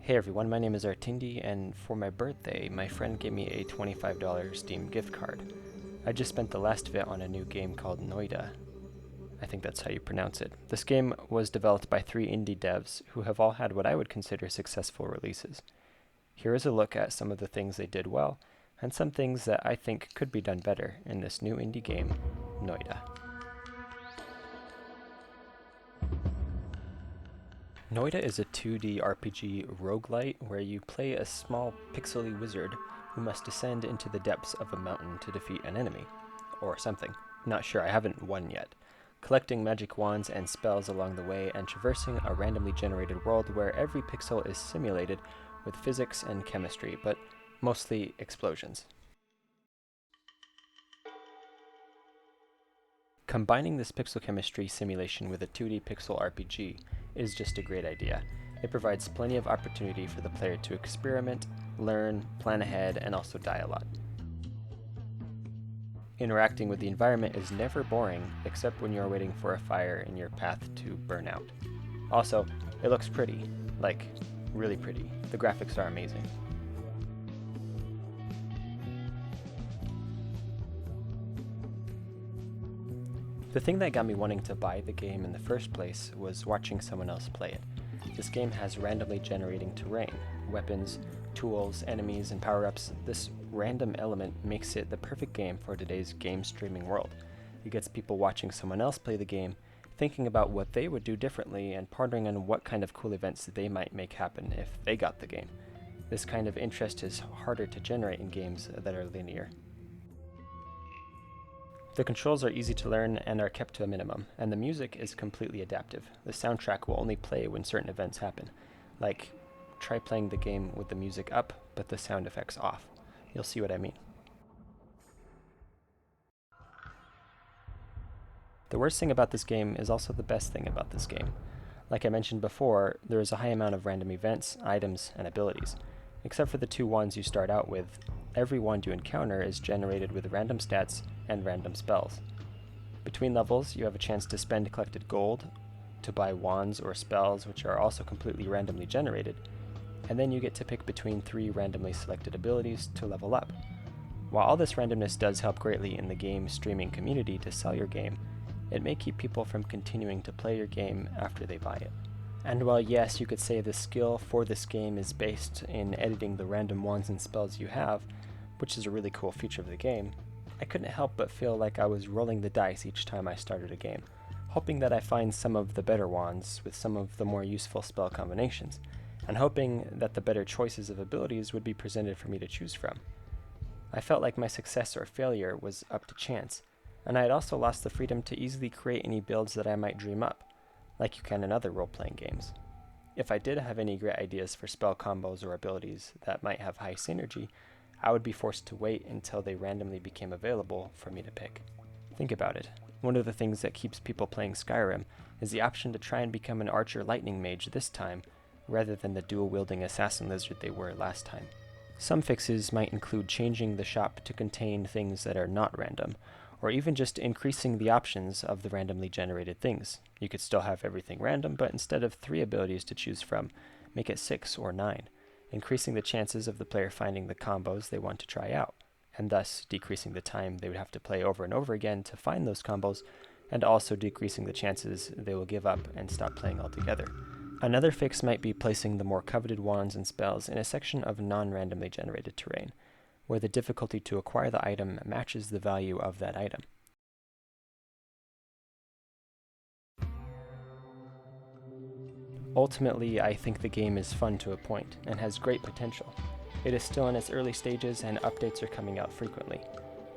Hey everyone, my name is Artindi, and for my birthday, my friend gave me a $25 Steam gift card. I just spent the last of it on a new game called Noita. I think that's how you pronounce it. This game was developed by three indie devs who have all had what I would consider successful releases. Here is a look at some of the things they did well, and some things that I think could be done better in this new indie game, Noita. Noita is a 2D RPG roguelite where you play a small pixely wizard who must descend into the depths of a mountain to defeat an enemy. Or something. Not sure, I haven't won yet. Collecting magic wands and spells along the way and traversing a randomly generated world where every pixel is simulated with physics and chemistry, but mostly explosions. Combining this pixel chemistry simulation with a 2D pixel RPG is just a great idea. It provides plenty of opportunity for the player to experiment, learn, plan ahead, and also die a lot. Interacting with the environment is never boring, except when you're waiting for a fire in your path to burn out. Also, it looks pretty. Like, really pretty. The graphics are amazing. The thing that got me wanting to buy the game in the first place was watching someone else play it. This game has randomly generating terrain, weapons, tools, enemies, and power-ups. This random element makes it the perfect game for today's game streaming world. It gets people watching someone else play the game, thinking about what they would do differently, and pondering on what kind of cool events they might make happen if they got the game. This kind of interest is harder to generate in games that are linear. The controls are easy to learn and are kept to a minimum, and the music is completely adaptive. The soundtrack will only play when certain events happen. Like, try playing the game with the music up, but the sound effects off. You'll see what I mean. The worst thing about this game is also the best thing about this game. Like I mentioned before, there is a high amount of random events, items, and abilities. Except for the two wands you start out with, every wand you encounter is generated with random stats and random spells. Between levels, you have a chance to spend collected gold to buy wands or spells which are also completely randomly generated, and then you get to pick between three randomly selected abilities to level up. While all this randomness does help greatly in the game streaming community to sell your game, it may keep people from continuing to play your game after they buy it. And while yes, you could say the skill for this game is based in editing the random wands and spells you have, which is a really cool feature of the game, I couldn't help but feel like I was rolling the dice each time I started a game, hoping that I find some of the better wands with some of the more useful spell combinations, and hoping that the better choices of abilities would be presented for me to choose from. I felt like my success or failure was up to chance, and I had also lost the freedom to easily create any builds that I might dream up, like you can in other role-playing games. If I did have any great ideas for spell combos or abilities that might have high synergy, I would be forced to wait until they randomly became available for me to pick. Think about it. One of the things that keeps people playing Skyrim is the option to try and become an archer lightning mage this time, rather than the dual-wielding assassin lizard they were last time. Some fixes might include changing the shop to contain things that are not random, or even just increasing the options of the randomly generated things. You could still have everything random, but instead of 3 abilities to choose from, make it 6 or 9, increasing the chances of the player finding the combos they want to try out, and thus decreasing the time they would have to play over and over again to find those combos, and also decreasing the chances they will give up and stop playing altogether. Another fix might be placing the more coveted wands and spells in a section of non-randomly generated terrain, where the difficulty to acquire the item matches the value of that item. Ultimately, I think the game is fun to a point and has great potential. It is still in its early stages and updates are coming out frequently.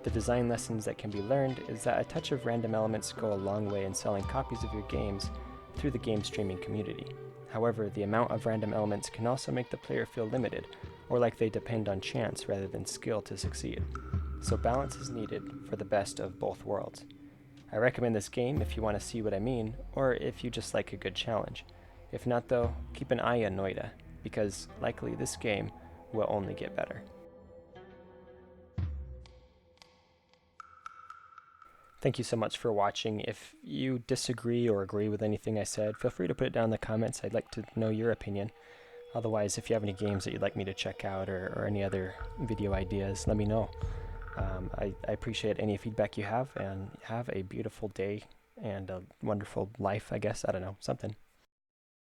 The design lessons that can be learned is that a touch of random elements go a long way in selling copies of your games through the game streaming community. However, the amount of random elements can also make the player feel limited, or like they depend on chance rather than skill to succeed. So balance is needed for the best of both worlds. I recommend this game if you want to see what I mean, or if you just like a good challenge. If not though, keep an eye on Noita, because likely this game will only get better. Thank you so much for watching. If you disagree or agree with anything I said, feel free to put it down in the comments. I'd like to know your opinion. Otherwise, if you have any games that you'd like me to check out or any other video ideas, let me know. I appreciate any feedback you have, and have a beautiful day and a wonderful life, I guess. I don't know, something.